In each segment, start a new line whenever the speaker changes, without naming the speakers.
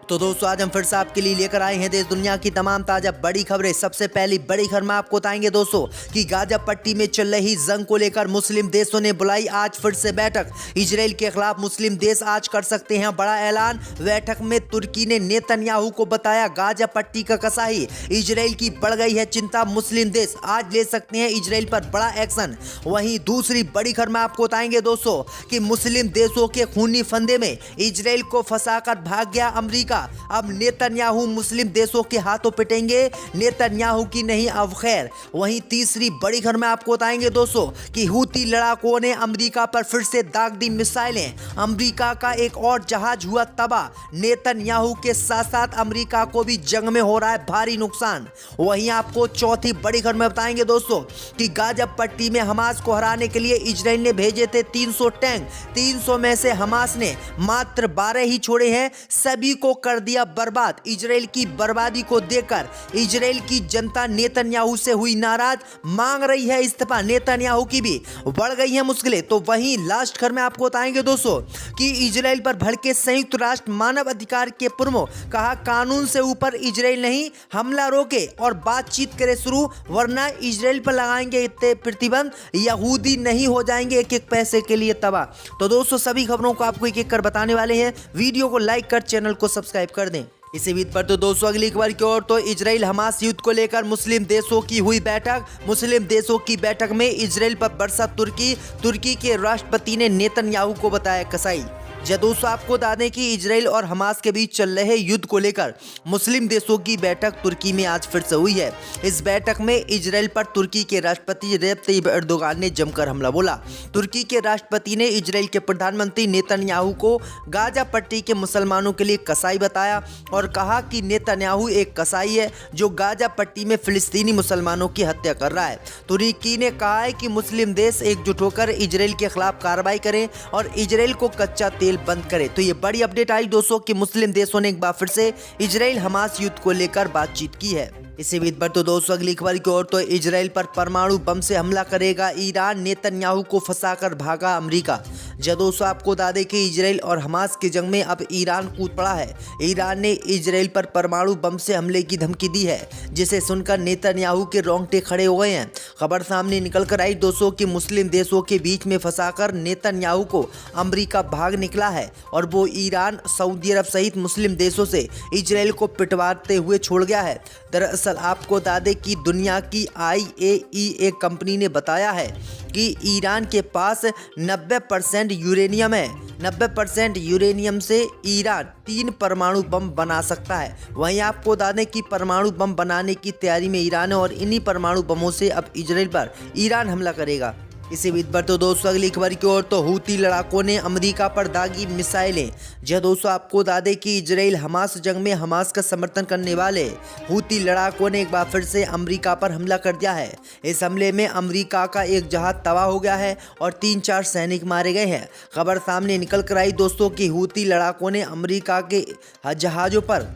तो दोस्तों आज हम फिर से आपके लिए लेकर आए हैं देश दुनिया की तमाम ताजा बड़ी खबरें। सबसे पहली बड़ी खबर में आपको बताएंगे दोस्तों कि गाजा पट्टी में चल रही जंग को लेकर मुस्लिम देशों ने बुलाई आज फिर से बैठक। इजराइल के खिलाफ मुस्लिम देश आज कर सकते हैं बड़ा ऐलान। बैठक में तुर्की ने नेतन्याहू को बताया गाजा पट्टी का कसाई। इजराइल की बढ़ गई है चिंता, मुस्लिम देश आज ले सकते हैं इजराइल पर बड़ा एक्शन। वहीं दूसरी बड़ी खबर में आपको बताएंगे दोस्तों कि मुस्लिम देशों के खूनी फंदे में इजराइल को फंसाकर भाग गया अमेरिका। अब नेतन्याहू मुस्लिम देशों के हाथों पिटेंगे, नेतन्याहू की नहीं अब खैर। वहीं तीसरी बड़ी खबर में आपको बताएंगे दोस्तों कि हूती लड़ाकों ने अमेरिका पर फिर से दाग दी मिसाइलें। अमेरिका का एक और जहाज हुआ तबाह। नेतन्याहू के साथ साथ अमेरिका को भी जंग में हो रहा है भारी नुकसान। वहीं आपको चौथी बड़ी खबर में बताएंगे दोस्तों कि गाजा पट्टी में हमास को हराने के लिए इजराइल ने भेजे थे 300 टैंक। 300 में से हमास ने मात्र 12 ही छोड़े हैं, सभी को कर दिया बर्बाद। इजराइल की बर्बादी को देखकर इजराइल की जनता नेतन्याहू से हुई नाराज, मांग रही है इस्तीफा। नेतन्याहू की भी बढ़ गई है मुश्किलें। तो वहीं लास्ट खबर में आपको बताएंगे दोस्तों कि इजराइल पर भड़के संयुक्त राष्ट्र मानव अधिकार के प्रमुख, कहा कानून से ऊपर इजराइल नहीं, हमला रोके और बातचीत करे शुरू, वरना इजराइल पर लगाएंगे इतने प्रतिबंध, यहूदी नहीं हो जाएंगे एक एक पैसे के लिए तबाह। तो दोस्तों सभी खबरों को आपको एक एक कर बताने वाले हैं। वीडियो को लाइक कर चैनल को सब्सक्राइब कर दें। इसी बीच पर तो दोस्तों अगली खबर की ओर तो इजराइल हमास युद्ध को लेकर मुस्लिम देशों की हुई बैठक। मुस्लिम देशों की बैठक में इजराइल पर बरसा तुर्की के राष्ट्रपति ने नेतन्याहू को बताया कसाई। दोस्तों आपको बता दें कि इजराइल और हमास के बीच चल रहे युद्ध को लेकर मुस्लिम देशों की बैठक तुर्की में आज फिर से हुई है। इस बैठक में इजराइल पर तुर्की के राष्ट्रपति रजब तय्यिप एर्दोगान ने जमकर हमला बोला। तुर्की के राष्ट्रपति ने इजराइल के प्रधानमंत्री नेतन्याहू को गाजा पट्टी के मुसलमानों के लिए कसाई बताया और कहा कि नेतन्याहू एक कसाई है जो गाजा पट्टी में फिलिस्तीनी मुसलमानों की हत्या कर रहा है। तुर्की ने कहा है कि मुस्लिम देश एकजुट होकर इजराइल के खिलाफ कार्रवाई करें और इजराइल को कच्चा तेल बंद करे। तो ये बड़ी अपडेट आई दोस्तों कि मुस्लिम देशों ने एक बार फिर से इजराइल हमास युद्ध को लेकर बातचीत की है। इसी बीच पर तो दोस्तों अगली खबर की ओर तो इजराइल पर परमाणु बम से हमला करेगा ईरान, नेतन्याहू को फंसाकर भागा अमेरिका। दोस्तों आपको बता दें कि इजराइल और हमास की जंग में अब ईरान कूद पड़ा है। ईरान ने इजराइल पर परमाणु बम से हमले की धमकी दी है, जिसे सुनकर नेतन्याहू के रोंगटे खड़े हो गए हैं। खबर सामने निकल कर आई दोस्तों कि मुस्लिम देशों के बीच में फंसाकर नेतन्याहू को अमेरिका भाग निकला है और वो ईरान, सऊदी अरब सहित मुस्लिम देशों से इजराइल को पिटवाते हुए छोड़ गया है। दरअसल आपको बता दें कि दुनिया की IAEA कंपनी ने बताया है कि ईरान के पास 90% यूरेनियम है। 90% यूरेनियम से ईरान 3 परमाणु बम बना सकता है। वहीं आपको बता दें कि परमाणु बम बनाने की तैयारी में ईरान है और इन्हीं परमाणु बमों से अब इजराइल पर ईरान हमला करेगा। इसी बीच पर तो दोस्तों अगली खबर की ओर तो हूती लड़ाकों ने अमेरिका पर दागी मिसाइलें। दोस्तों आपको बता दें कि इजराइल हमास जंग में हमास का समर्थन करने वाले हूती लड़ाकों ने एक बार फिर से अमेरिका पर हमला कर दिया है। इस हमले में अमेरिका का एक जहाज तबाह हो गया है और 3-4 सैनिक मारे गए हैं। खबर सामने निकल कर आई दोस्तों कि हूती लड़ाकों ने अमेरिका के जहाज़ों पर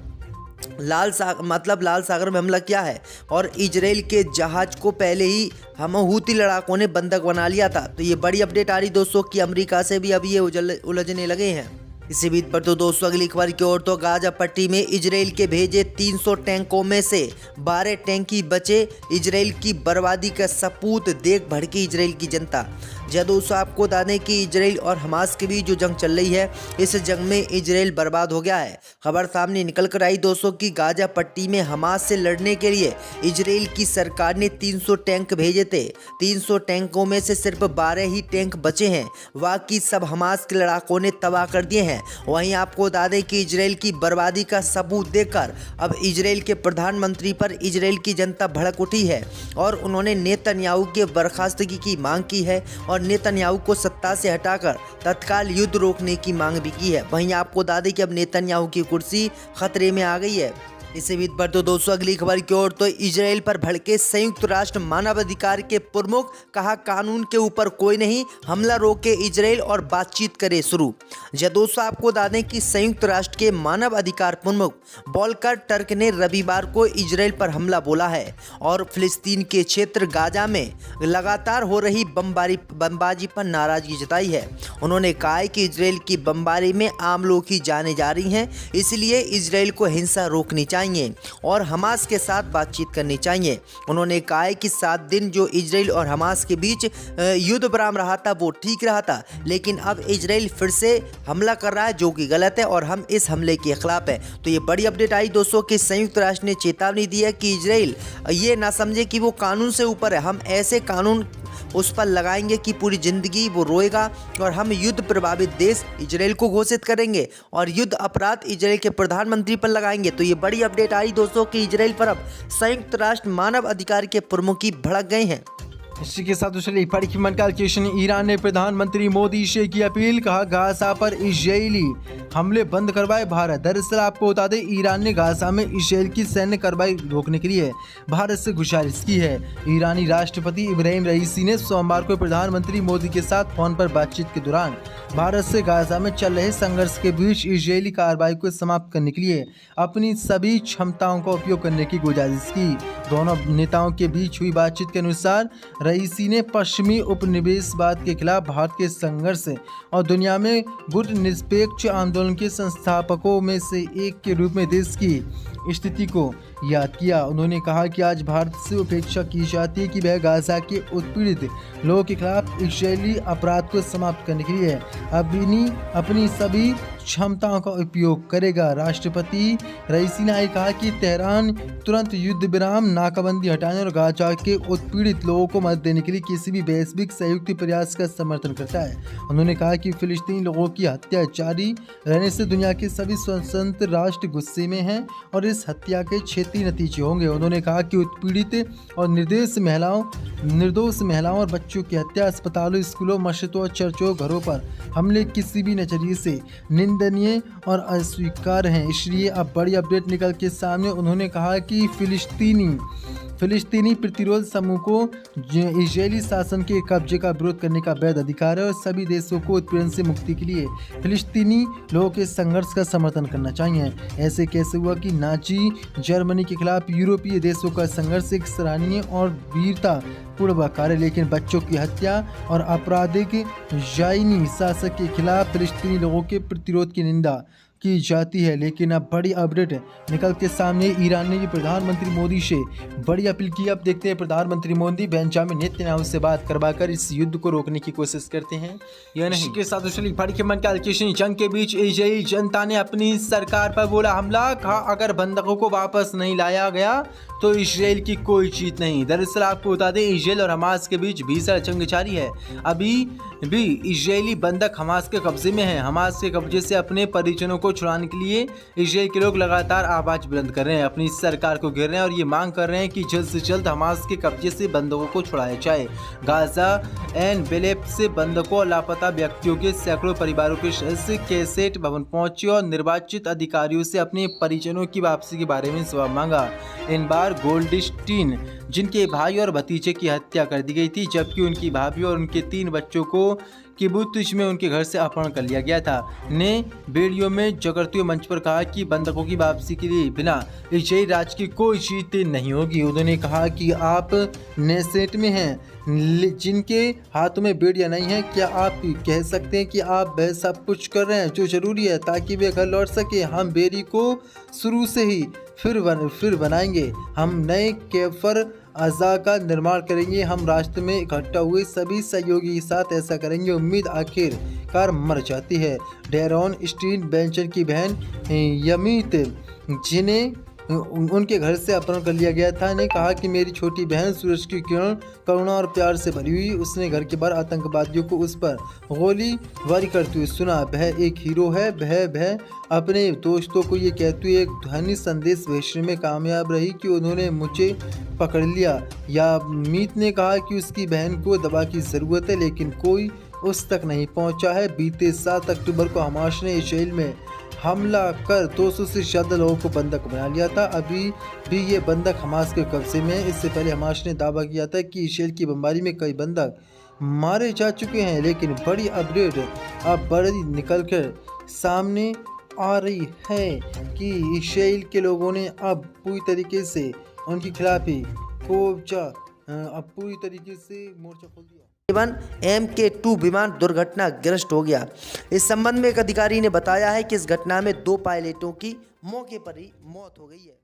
लाल सागर में हमला किया है और इजराइल के जहाज को पहले ही हम हूती लड़ाकों ने बंधक बना लिया था। तो ये बड़ी अपडेट आ रही दोस्तों कि अमेरिका से भी अब ये उलझने लगे हैं। इसी बीच पर तो दोस्तों अगली खबर की ओर तो गाजा पट्टी में इजराइल के भेजे 300 टैंकों में से 12 टैंक ही बचे। इजराइल की बर्बादी का सबूत देख भड़की इजराइल की जनता। दोस्तों आपको बता दें कि इजराइल और हमास के बीच जो जंग चल रही है, इस जंग में इजराइल बर्बाद हो गया है। खबर सामने निकल कर आई दोस्तों कि गाजा पट्टी में हमास से लड़ने के लिए इजराइल की सरकार ने 300 टैंक भेजे थे। 300 टैंकों में से सिर्फ 12 ही टैंक बचे हैं, बाकी सब हमास के लड़ाकों ने तबाह कर दिए हैं। वहीं आपको बता दें कि इजराइल की बर्बादी का सबूत देकर अब इजराइल के प्रधानमंत्री पर इजराइल की जनता भड़क उठी है और उन्होंने नेतन्याहू के बर्खास्तगी की मांग की है और नेतन्याहू को सत्ता से हटाकर तत्काल युद्ध रोकने की मांग भी की है। वहीं आपको बता दें कि अब नेतन्याहू की कुर्सी खतरे में आ गई है। इसी बीच पर तो दोस्तों अगली खबर की ओर, तो इजराइल पर भड़के संयुक्त राष्ट्र मानवाधिकार के प्रमुख, कहा कानून के ऊपर कोई नहीं, हमला रोके इजराइल और बातचीत करे शुरू। जब दोस्तों आपको बता दें कि संयुक्त राष्ट्र के मानव अधिकार प्रमुख वोल्कर टर्क ने रविवार को इजराइल पर हमला बोला है और फिलिस्तीन के क्षेत्र गाजा में लगातार हो रही बमबारी पर नाराजगी जताई है। उन्होंने कहा है कि इजराइल की बमबारी में आम लोग ही जाने जा रही हैं, इसलिए इजराइल को हिंसा रोकनी चाहिए और हमास के साथ बातचीत करनी चाहिए। उन्होंने कहा है कि 7 दिन जो इजराइल और हमास के बीच युद्ध विराम रहा था वो ठीक रहा था, लेकिन अब इजराइल फिर से हमला कर रहा है जो कि गलत है और हम इस हमले के खिलाफ है। तो ये बड़ी अपडेट आई दोस्तों कि संयुक्त राष्ट्र ने चेतावनी दी है कि इजराइल ये ना समझे कि वो कानून से ऊपर है। हम ऐसे कानून उस पर लगाएंगे कि पूरी जिंदगी वो रोएगा और हम युद्ध प्रभावित देश इजराइल को घोषित करेंगे और युद्ध अपराध इजराइल के प्रधानमंत्री पर लगाएंगे। तो ये बड़ी अपडेट आई दोस्तों कि इजराइल पर अब संयुक्त राष्ट्र मानव अधिकार के प्रमुख ही भड़क गए हैं।
इसी के साथ दूसरी बड़ी खबर क्वेश्चन, ईरान ने प्रधानमंत्री मोदी से की अपील, कहा गाजा पर इजरायली हमले बंद करवाए भारत। दरअसल आपको बता दें ईरान ने गाजा में इजराइल की सैन्य कार्रवाई रोकने के लिए भारत से गुजारिश की है। ईरानी राष्ट्रपति इब्राहिम रईसी ने सोमवार को प्रधानमंत्री मोदी के साथ फोन पर बातचीत के दौरान भारत से गाजा में चल रहे संघर्ष के बीच इजरायली कार्रवाई को समाप्त करने के लिए अपनी सभी क्षमताओं का उपयोग करने की गुजारिश की। दोनों नेताओं के बीच हुई बातचीत के अनुसार रईसी ने पश्चिमी उपनिवेशवाद के खिलाफ भारत के संघर्ष और दुनिया में गुटनिरपेक्ष आंदोलन के संस्थापकों में से एक के रूप में देश की स्थिति को याद किया। उन्होंने कहा कि आज भारत से अपेक्षा की जाती है कि वह गाजा के उत्पीड़ित लोगों के खिलाफ इजरायली अपराध को समाप्त करने के लिए अपनी सभी क्षमताओं का उपयोग करेगा। राष्ट्रपति रईसी ने कहा कि तेहरान तुरंत युद्ध विराम, नाकाबंदी हटाने और गाजा के उत्पीड़ित लोगों को मदद देने के लिए किसी भी वैश्विक संयुक्त प्रयास का समर्थन करता है। उन्होंने कहा कि फिलिस्तीनी लोगों की हत्या जारी रहने से दुनिया के सभी स्वतंत्र राष्ट्र गुस्से में हैं और इस हत्या के क्षेत्रीय नतीजे होंगे। उन्होंने कहा कि उत्पीड़ित और निर्दोष महिलाओं और बच्चों की हत्या, अस्पतालों, स्कूलों, मस्जिदों और चर्चों, घरों पर हमले किसी भी नजरिए से निंदनीय और अस्वीकार्य हैं। इसलिए अब बड़ी अपडेट निकल के सामने। उन्होंने कहा कि फिलिस्तीनी प्रतिरोध समूह को इजरायली शासन के कब्जे का विरोध करने का वैध अधिकार है और सभी देशों को उत्पीड़न से मुक्ति के लिए फिलिस्तीनी लोगों के संघर्ष का समर्थन करना चाहिए। ऐसे कैसे हुआ कि नाजी जर्मनी के खिलाफ यूरोपीय देशों का संघर्ष एक सराहनीय और वीरतापूर्ण कार्य, लेकिन बच्चों की हत्या और आपराधिक ज़ायनी शासक के खिलाफ फिलिस्तीनी लोगों के प्रतिरोध की निंदा की जाती है। लेकिन अब बड़ी अपडेट निकल के सामने, ईरान ने प्रधानमंत्री मोदी से बड़ी अपील की। अब देखते हैं प्रधानमंत्री मोदी बेंजामिन नेतन्याहू से बात करवाकर इस युद्ध को रोकने की कोशिश करते हैं या नहीं। इसके साथ बड़ी खबर जंग के बीच इजरायली जनता ने अपनी सरकार पर बोला हमला, कहा अगर बंधकों को वापस नहीं लाया गया तो इजराइल की कोई जीत नहीं। दरअसल आपको बता दें इजराइल और हमास के बीच भीषण जंग जारी है। अभी भी इजरायली बंधक हमास के कब्जे में हैं। हमास के कब्जे से अपने परिजनों को छुड़ाने के लिए इजराइल के लोग लगातार आवाज बुलंद कर रहे हैं, अपनी सरकार को घेर रहे हैं और ये मांग कर रहे हैं कि जल्द से जल्द हमास के कब्जे से बंधकों को छुड़ाया जाए। गाजा एंड बेलेप से बंधकों और लापता व्यक्तियों के सैकड़ों परिवारों के सदस्य कैसेट भवन पहुंचे और निर्वाचित अधिकारियों से अपने परिजनों की वापसी के बारे में जवाब मांगा। इन बार गोल्डस्टीन, जिनके भाई और भतीजे की हत्या कर दी गई थी, जबकि उनकी भाभी और उनके 3 बच्चों को किबुत्ज में उनके घर से अपहरण कर लिया गया था, ने वीडियो में जगरती मंच पर कहा कि बंधकों की वापसी के लिए बिना इजरायली राज की कोई जीत नहीं होगी। उन्होंने कहा कि आप नेसेट में हैं जिनके हाथों में बेड़ियां नहीं है, क्या आप कह सकते हैं कि आप वह सब कुछ कर रहे हैं जो जरूरी है ताकि वे घर लौट सके? हम बेरी को शुरू से ही फिर बनाएंगे, हम नए कैफर अज़ा का निर्माण करेंगे, हम रास्ते में इकट्ठा हुए सभी सहयोगी के साथ ऐसा करेंगे। उम्मीद आखिरकार मर जाती है। डेरॉन स्टीन बेंचर की बहन यमीत, जिन्हें उनके घर से अपहरण कर लिया गया था, ने कहा कि मेरी छोटी बहन सूरज की किरण करुणा और प्यार से भरी हुई। उसने घर के बाहर आतंकवादियों को उस पर गोलीबारी करते हुए सुना। वह एक हीरो है। वह अपने दोस्तों को ये कहती हुए एक ध्वनि संदेश भेजने में कामयाब रही कि उन्होंने मुझे पकड़ लिया। या मीत ने कहा कि उसकी बहन को दवा की ज़रूरत है लेकिन कोई उस तक नहीं पहुंचा है। बीते 7 अक्टूबर को हमास ने इजराइल में हमला कर 200 से ज़्यादा लोगों को बंधक बना लिया था। अभी भी ये बंधक हमास के कब्जे में है। इससे पहले हमास ने दावा किया था कि इस्राएल की बमबारी में कई बंधक मारे जा चुके हैं, लेकिन बड़ी अपडेट अब बड़ी निकलकर सामने आ रही है कि इस्राएल के लोगों ने अब पूरी तरीके से उनके खिलाफ ही अब पूरी तरीके से मोर्चा खोल दिया।
MK2 विमान दुर्घटनाग्रस्त हो गया। इस संबंध में एक अधिकारी ने बताया है कि इस घटना में 2 पायलटों की मौके पर ही मौत हो गई है।